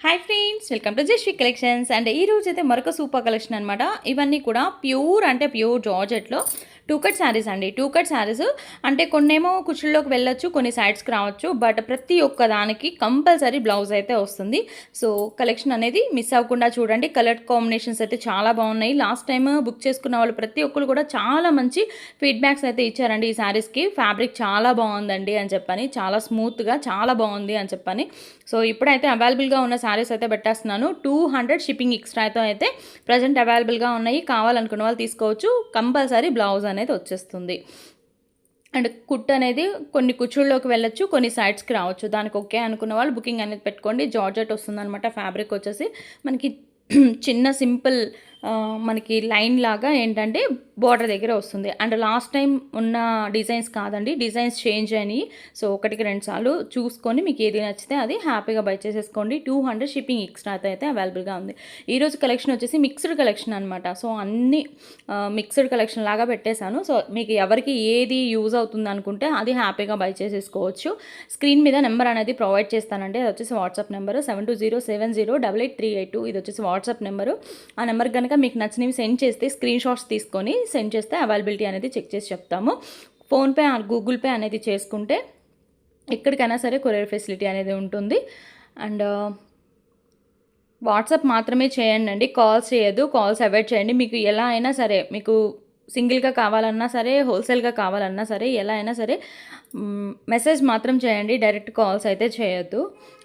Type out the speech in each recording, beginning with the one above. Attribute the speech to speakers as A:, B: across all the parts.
A: Hi friends, welcome to Jasvi collections. And ఈ రోజు అయితే మరొక సూపర్ కలెక్షన్ అనమాట. ఇవన్నీ కూడా ప్యూర్ జార్జెట్లో టూ కట్ శారీస్ అండి. టూ కట్ శారీస్ అంటే కొన్నేమో కుచ్చుల్లోకి వెళ్ళొచ్చు, కొన్ని సైడ్స్కి రావచ్చు, బట్ ప్రతి ఒక్క దానికి కంపల్సరీ బ్లౌజ్ అయితే వస్తుంది. సో కలెక్షన్ అనేది మిస్ అవ్వకుండా చూడండి. కలర్ కాంబినేషన్స్ అయితే చాలా బాగున్నాయి. లాస్ట్ టైం బుక్ చేసుకున్న వాళ్ళు ప్రతి ఒక్కరు కూడా చాలా మంచి ఫీడ్బ్యాక్స్ అయితే ఇచ్చారండి. ఈ శారీస్కి ఫ్యాబ్రిక్ చాలా బాగుందండి అని చెప్పని, చాలా స్మూత్గా చాలా బాగుంది అని చెప్పని. సో ఇప్పుడైతే అవైలబుల్గా ఉన్న శారీస్ అయితే పెట్టేస్తున్నాను. 200 షిప్పింగ్ ఎక్స్ట్రాతో అయితే ప్రజెంట్ అవైలబుల్గా ఉన్నాయి. కావాలనుకున్న వాళ్ళు తీసుకోవచ్చు. కంపల్సరీ బ్లౌజ్ అనేది వచ్చేస్తుంది. అండ్ కుట్ అనేది కొన్ని కుచ్చుల్లోకి వెళ్ళొచ్చు, కొన్ని సైడ్స్కి రావచ్చు. దానికి ఓకే అనుకున్న వాళ్ళు బుకింగ్ అనేది పెట్టుకోండి. జార్జెట్ వస్తుందన్నమాట. ఫ్యాబ్రిక్ వచ్చేసి మనకి చిన్న సింపుల్ మనకి లైన్ లాగా ఏంటంటే బార్డర్ దగ్గర వస్తుంది. అండ్ లాస్ట్ టైం ఉన్న డిజైన్స్ కాదండి, డిజైన్స్ చేంజ్ అయినాయి. సో ఒకటికి రెండు సార్లు చూసుకొని మీకు ఏది నచ్చితే అది హ్యాపీగా బై చేసేసుకోండి. 200 షిప్పింగ్ ఎక్స్ట్రా అయితే అవైలబుల్గా ఉంది. ఈరోజు కలెక్షన్ వచ్చేసి మిక్స్డ్ కలెక్షన్ అనమాట. సో అన్ని మిక్స్డ్ కలెక్షన్ లాగా పెట్టేశాను. సో మీకు ఎవరికి ఏది యూజ్ అవుతుంది అనుకుంటే అది హ్యాపీగా బై చేసేసుకోవచ్చు. స్క్రీన్ మీద నెంబర్ అనేది ప్రొవైడ్ చేస్తానండి. అది వచ్చేసి వాట్సాప్ నెంబరు 7207088382. ఇది వచ్చేసి వాట్సాప్ నెంబరు. ఆ నెంబర్ కనుక మీకు నచ్చినవి సెండ్ చేస్తే స్క్రీన్ షాట్స్ తీసుకొని సెండ్ చేస్తే అవైలబిలిటీ అనేది చెక్ చేసి చెప్తాము. ఫోన్పే గూగుల్ పే అనేది చేసుకుంటే ఎక్కడికైనా సరే కొరియర్ ఫెసిలిటీ అనేది ఉంటుంది. అండ్ వాట్సాప్ మాత్రమే చేయండి అండి, కాల్స్ చేయొద్దు. కాల్స్ అవాయిడ్ చేయండి. మీకు ఎలా అయినా సరే, మీకు సింగిల్గా కావాలన్నా సరే, హోల్సేల్గా కావాలన్నా సరే, ఎలా అయినా సరే మెసేజ్ మాత్రం చేయండి. డైరెక్ట్ కాల్స్ అయితే చేయొద్దు.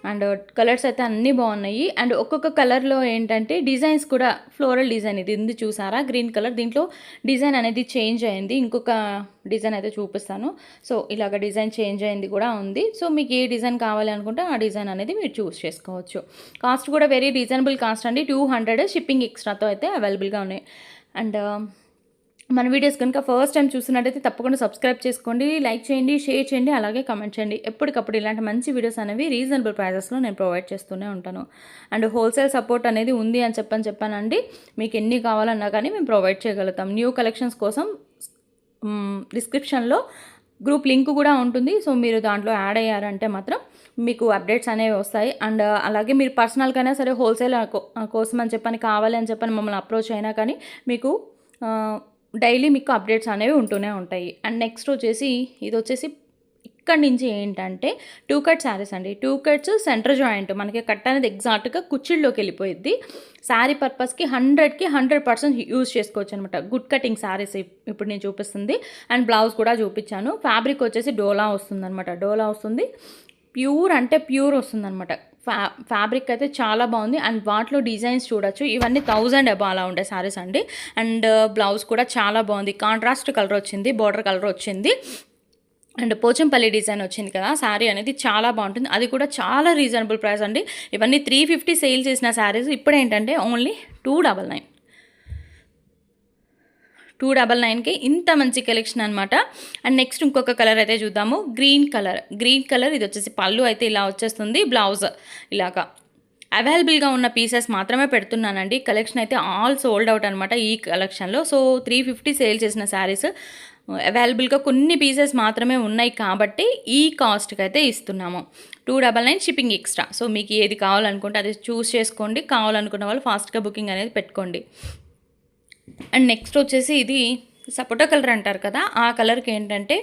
A: అండ్ కలర్స్ అయితే అన్నీ బాగున్నాయి. అండ్ ఒక్కొక్క కలర్లో ఏంటంటే డిజైన్స్ కూడా ఫ్లోరల్ డిజైన్ ఇది ఉంది చూసారా, గ్రీన్ కలర్. దీంట్లో డిజైన్ అనేది చేంజ్ అయింది. ఇంకొక డిజైన్ అయితే చూపిస్తాను. సో ఇలాగ డిజైన్ చేంజ్ అయింది కూడా ఉంది. సో మీకు ఏ డిజైన్ కావాలి అనుకుంటే ఆ డిజైన్ అనేది మీరు చూస్ చేసుకోవచ్చు. కాస్ట్ కూడా వెరీ రీజనబుల్ కాస్ట్ అండి. 200 షిప్పింగ్ ఎక్స్ట్రాతో అయితే అవైలబుల్గా ఉన్నాయి. అండ్ మన వీడియోస్ కనుక ఫస్ట్ టైం చూసినట్టయితే తప్పకుండా సబ్స్క్రైబ్ చేసుకోండి, లైక్ చేయండి, షేర్ చేయండి, అలాగే కామెంట్ చేయండి. ఎప్పటికప్పుడు ఇలాంటి మంచి వీడియోస్ అనేవి రీజనబుల్ ప్రైజెస్లో నేను ప్రొవైడ్ చేస్తూనే ఉంటాను. అండ్ హోల్సేల్ సపోర్ట్ అనేది ఉంది అని చెప్పానండి. మీకు ఎన్ని కావాలన్నా కానీ మేము ప్రొవైడ్ చేయగలుగుతాం. న్యూ కలెక్షన్స్ కోసం డిస్క్రిప్షన్లో గ్రూప్ లింక్ కూడా ఉంటుంది. సో మీరు దాంట్లో యాడ్ అయ్యారంటే మాత్రం మీకు అప్డేట్స్ అనేవి వస్తాయి. అండ్ అలాగే మీరు పర్సనల్గానే సరే హోల్సేల్ కోసం అని కావాలి అని మమ్మల్ని అప్రోచ్ అయినా కానీ మీకు డైలీ మీకు అప్డేట్స్ అనేవి ఉంటూనే ఉంటాయి. అండ్ నెక్స్ట్ వచ్చేసి ఇది వచ్చేసి ఇక్కడి నుంచి ఏంటంటే టూ కట్ శారీస్ అండి. టూ కట్స్ సెంటర్ జాయింట్ మనకి కట్ అనేది ఎగ్జాక్ట్గా కుచ్చిళ్ళలోకి వెళ్ళిపోయిద్ది. శారీ పర్పస్కి 100కి 100% యూజ్ చేసుకోవచ్చు అనమాట. గుడ్ కటింగ్ శారీస్ ఇప్పుడు నేను చూపిస్తుంది. అండ్ బ్లౌజ్ కూడా చూపించాను. ఫ్యాబ్రిక్ వచ్చేసి డోలా వస్తుంది అనమాట. డోలా వస్తుంది, ప్యూర్ అంటే ప్యూర్ వస్తుందన్నమాట. ఫ్యాబ్రిక్ అయితే చాలా బాగుంది. అండ్ వాటిలో డిజైన్స్ చూడొచ్చు. ఇవన్నీ 1000 అబౌవ్ అలా ఉండే శారీస్ అండి. అండ్ బ్లౌజ్ కూడా చాలా బాగుంది. కాంట్రాస్ట్ కలర్ వచ్చింది, బార్డర్ కలర్ వచ్చింది. అండ్ పోచంపల్లి డిజైన్ వచ్చింది కదా. శారీ అనేది చాలా బాగుంటుంది. అది కూడా చాలా రీజనబుల్ ప్రైస్ అండి. ఇవన్నీ 350 సేల్ చేసిన శారీస్ ఇప్పుడు ఏంటంటే ఓన్లీ 299. 299కి ఇంత మంచి కలెక్షన్ అనమాట. అండ్ నెక్స్ట్ ఇంకొక కలర్ అయితే చూద్దాము. గ్రీన్ కలర్ ఇది వచ్చేసి పళ్ళు అయితే ఇలా వచ్చేస్తుంది. బ్లౌజ్ ఇలాగా అవైలబుల్గా ఉన్న పీసెస్ మాత్రమే పెడుతున్నానండి. కలెక్షన్ అయితే ఆల్ సోల్డ్ అవుట్ అనమాట ఈ కలెక్షన్లో. సో 350 సేల్ చేసిన శారీస్ అవైలబుల్గా కొన్ని పీసెస్ మాత్రమే ఉన్నాయి కాబట్టి ఈ కాస్ట్కి అయితే ఇస్తున్నాము. 299 షిప్పింగ్ ఎక్స్ట్రా. సో మీకు ఏది కావాలనుకుంటే అది చూస్ చేసుకోండి. కావాలనుకున్న వాళ్ళు ఫాస్ట్గా బుకింగ్ అనేది పెట్టుకోండి. అండ్ నెక్స్ట్ వచ్చేసి ఇది సపోటా కలర్ అంటారు కదా, ఆ కలర్కి ఏంటంటే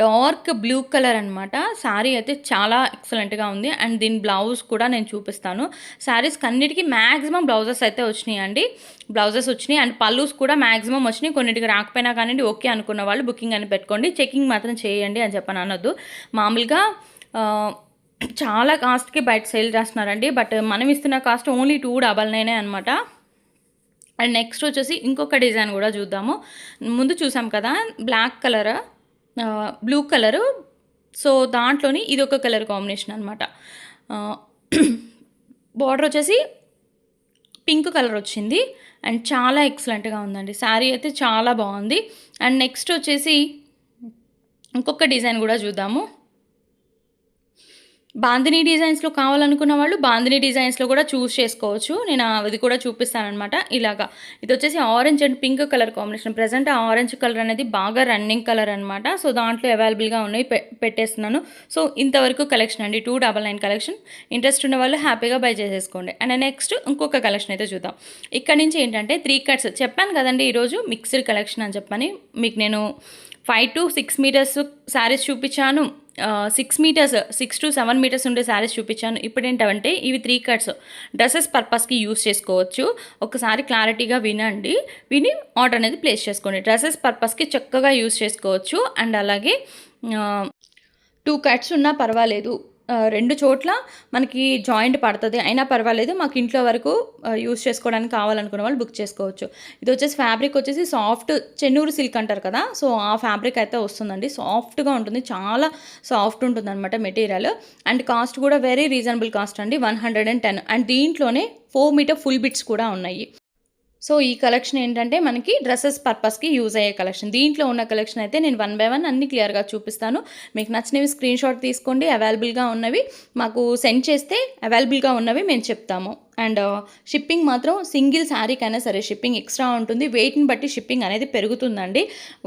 A: డార్క్ బ్లూ కలర్ అనమాట. శారీ అయితే చాలా ఎక్సలెంట్గా ఉంది. అండ్ దీని బ్లౌజ్ కూడా నేను చూపిస్తాను. శారీస్కి అన్నిటికీ మ్యాక్సిమం బ్లౌజెస్ అయితే వచ్చినాయి అండి. బ్లౌజెస్ వచ్చినాయి అండ్ పల్లూస్ కూడా మ్యాక్సిమం వచ్చినాయి. కొన్నిటికి రాకపోయినా కానీ ఓకే అనుకున్న వాళ్ళు బుకింగ్ అని పెట్టుకోండి. చెకింగ్ మాత్రం చేయండి అని అనొద్దు. మామూలుగా చాలా కాస్ట్కి బయట సేల్ చేస్తున్నారండి. బట్ మనం ఇస్తున్న కాస్ట్ ఓన్లీ 299 అనమాట. అండ్ నెక్స్ట్ వచ్చేసి ఇంకొక డిజైన్ కూడా చూద్దాము. ముందు చూసాం కదా black colour, blue colour. So దాంట్లోని ఇది ఒక కలర్ కాంబినేషన్ అనమాట. బార్డర్ వచ్చేసి పింక్ కలర్ వచ్చింది. అండ్ చాలా ఎక్సలెంట్గా ఉందండి. శారీ అయితే చాలా బాగుంది. అండ్ నెక్స్ట్ వచ్చేసి ఇంకొక డిజైన్ కూడా చూద్దాము. బాందినీ డిజైన్స్‌లో కావాలనుకున్న వాళ్ళు బాందినీ డిజైన్స్‌లో కూడా చూస్ చేసుకోవచ్చు. నేను అది కూడా చూపిస్తాననమాట. ఇలాగా ఇదొచ్చేసి orange and pink colour combination. Present ఆ ఆరెంజ్ కలర్ అనేది బాగా రన్నింగ్ కలర్ అనమాట. సో, దాంట్లో అవైలబుల్‌గా ఉన్నాయి. పెట్టేస్తున్నాను. సో, ఇంతవరకు కలెక్షన్ అండి. 299 కలెక్షన్. ఇంట్రెస్ట్ ఉన్న వాళ్ళు హ్యాపీగా బై చేసేసుకోండి. అండ్ నెక్స్ట్ ఇంకొక కలెక్షన్ అయితే చూద్దాం. ఇక్కడ నుంచి ఏంటంటే 3 కట్స్ చెప్పాను కదండీ ఈరోజు మిక్స్డ్ కలెక్షన్ అని చెప్పని. మీకు నేను 5 to 6 మీటర్స్ శారీస్ చూపించాను. 6 మీటర్స్ 6 to 7 మీటర్స్ ఉండే శారీస్ చూపించాను. ఇప్పుడు ఏంటంటే ఇవి 3 కట్స్ డ్రెస్సెస్ పర్పస్కి యూస్ చేసుకోవచ్చు. ఒకసారి క్లారిటీగా విని ఆర్డర్ అనేది ప్లేస్ చేసుకోండి. డ్రెస్సెస్ పర్పస్కి చక్కగా యూస్ చేసుకోవచ్చు. అండ్ అలాగే 2 కట్స్ ఉన్నా పర్వాలేదు. 2 చోట్ల మనకి జాయింట్ పడుతుంది అయినా పర్వాలేదు. మాకు ఇంట్లో వరకు యూస్ చేసుకోవడానికి కావాలనుకున్న వాళ్ళు బుక్ చేసుకోవచ్చు. ఇది వచ్చేసి ఫ్యాబ్రిక్ వచ్చేసి సాఫ్ట్ చెన్నూరు సిల్క్ అంటారు కదా, సో ఆ ఫ్యాబ్రిక్ అయితే వస్తుందండి. సాఫ్ట్గా ఉంటుంది, చాలా సాఫ్ట్ ఉంటుంది అనమాట మెటీరియల్. అండ్ కాస్ట్ కూడా వెరీ రీజనబుల్ కాస్ట్ అండి, 110. అండ్ దీంట్లోనే 4 మీటర్ ఫుల్ బిట్స్ కూడా ఉన్నాయి. సో ఈ కలెక్షన్ ఏంటంటే మనకి డ్రెస్సెస్ పర్పస్కి యూజ్ అయ్యే కలెక్షన్. దీంట్లో ఉన్న కలెక్షన్ అయితే నేను 1 by 1 అన్ని క్లియర్గా చూపిస్తాను. మీకు నచ్చినవి స్క్రీన్ షాట్ తీసుకోండి. అవైలబుల్గా ఉన్నవి మాకు సెండ్ చేస్తే అవైలబుల్గా ఉన్నవి మేము చెప్తాము. అండ్ షిప్పింగ్ మాత్రం సింగిల్ శారీకైనా సరే షిప్పింగ్ ఎక్స్ట్రా ఉంటుంది. వెయిట్ని బట్టి షిప్పింగ్ అనేది పెరుగుతుందండి.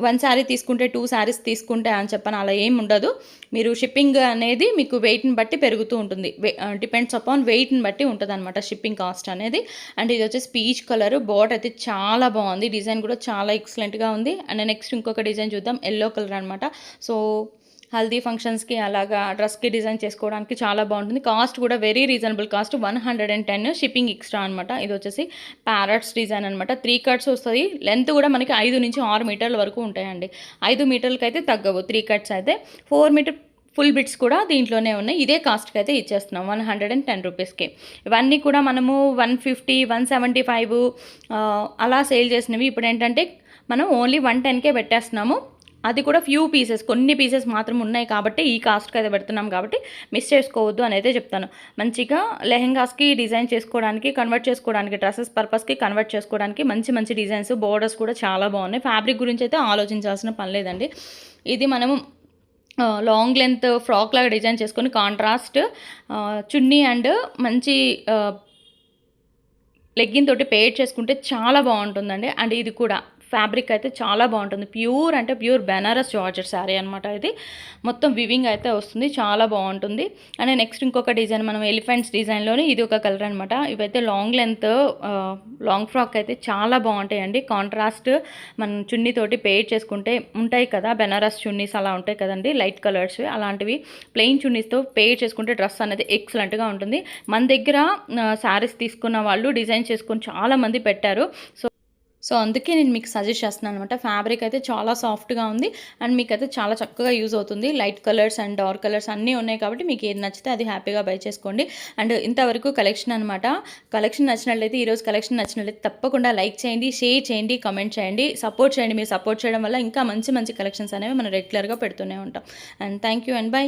A: 1 శారీ తీసుకుంటే 2 శారీస్ తీసుకుంటే అని చెప్పని అలా ఏం ఉండదు. మీరు షిప్పింగ్ అనేది మీకు వెయిట్ని బట్టి పెరుగుతూ ఉంటుంది. డిపెండ్స్ అపాన్ వెయిట్ని బట్టి ఉంటుంది అనమాట షిప్పింగ్ కాస్ట్ అనేది. అండ్ ఇది వచ్చేసి పీచ్ కలర్ బార్డర్ అయితే చాలా బాగుంది. డిజైన్ కూడా చాలా ఎక్సలెంట్గా ఉంది. అండ్ నెక్స్ట్ ఇంకొక డిజైన్ చూద్దాం, ఎల్లో కలర్ అనమాట. సో హల్దీ ఫంక్షన్స్కి అలాగా డ్రెస్కి డిజైన్ చేసుకోవడానికి చాలా బాగుంటుంది. కాస్ట్ కూడా very reasonable cost, 110. Shipping extra అనమాట. ఇది వచ్చేసి ప్యారట్స్ డిజైన్ అనమాట. 3 కట్స్ వస్తుంది. లెంత్ కూడా మనకి 5 నుంచి 6 మీటర్ల వరకు ఉంటాయండి. 5 మీటర్లకి అయితే తగ్గవు 3 కట్స్ అయితే. 4 మీటర్ ఫుల్ బిట్స్ కూడా దీంట్లోనే ఉన్నాయి. ఇదే కాస్ట్కి అయితే ఇచ్చేస్తున్నాం 110 రూపీస్కి. ఇవన్నీ కూడా మనము 150, 175 అలా సేల్ చేసినవి. ఇప్పుడు ఏంటంటే మనం ఓన్లీ 110కే పెట్టేస్తున్నాము. అది కూడా ఫ్యూ పీసెస్, కొన్ని పీసెస్ మాత్రం ఉన్నాయి కాబట్టి ఈ కాస్ట్కి అయితే పెడుతున్నాం కాబట్టి మిస్ చేసుకోవద్దు అని అయితే చెప్తాను. మంచిగా లెహెంగాస్కి డిజైన్ చేసుకోవడానికి, కన్వర్ట్ చేసుకోవడానికి, డ్రెస్సెస్ పర్పస్కి కన్వర్ట్ చేసుకోవడానికి మంచి మంచి డిజైన్స్, బోర్డర్స్ కూడా చాలా బాగున్నాయి. ఫ్యాబ్రిక్ గురించి అయితే ఆలోచించాల్సిన పని లేదండి. ఇది మనము లాంగ్ లెంత్ ఫ్రాక్ లాగా డిజైన్ చేసుకొని కాంట్రాస్ట్ చున్నీ అండ్ మంచి లెగ్గిన్ తోటి పేర్ చేసుకుంటే చాలా బాగుంటుందండి. అండ్ ఇది కూడా ఫ్యాబ్రిక్ అయితే చాలా బాగుంటుంది. ప్యూర్ అంటే ప్యూర్ బెనారస్ జార్జెట్ శారీ అనమాట. ఇది మొత్తం వివింగ్ అయితే వస్తుంది, చాలా బాగుంటుంది. అండ్ నెక్స్ట్ ఇంకొక డిజైన్ మనం ఎలిఫెంట్స్ డిజైన్లోనే ఇది ఒక కలర్ అనమాట. ఇవైతే లాంగ్ లెంత్ లాంగ్ ఫ్రాక్ అయితే చాలా బాగుంటాయండి. కాంట్రాస్ట్ మనం చున్నీతోటి పేర్ చేసుకుంటే ఉంటాయి కదా బెనారస్ చున్నీస్, అలా ఉంటాయి కదండి లైట్ కలర్స్, అలాంటివి ప్లెయిన్ చున్నీస్తో పేర్ చేసుకుంటే డ్రెస్ అనేది ఎక్సలెంట్గా ఉంటుంది. మన దగ్గర శారీస్ తీసుకున్న వాళ్ళు డిజైన్ చేసుకొని చాలామంది పెట్టారు. సో అందుకే నేను మీకు సజెస్ట్ చేస్తున్నాను అనమాట. ఫ్యాబ్రిక్ అయితే చాలా సాఫ్ట్గా ఉంది అండ్ మీకు అయితే చాలా చక్కగా యూజ్ అవుతుంది. Light colours and dark colours అన్నీ ఉన్నాయి కాబట్టి మీకు ఏది నచ్చితే అది హ్యాపీగా బై చేసుకోండి. అండ్ ఇంతవరకు కలెక్షన్ అనమాట. కలెక్షన్ నచ్చినట్లయితే, ఈరోజు కలెక్షన్ నచ్చినట్లయితే తప్పకుండా లైక్ చేయండి, షేర్ చేయండి, కామెంట్ చేయండి, సపోర్ట్ చేయండి. మీరు సపోర్ట్ చేయడం వల్ల ఇంకా మంచి మంచి కలెక్షన్స్ అనేవి మనం రెగ్యులర్గా పెడుతూనే ఉంటాం. And thank you and by.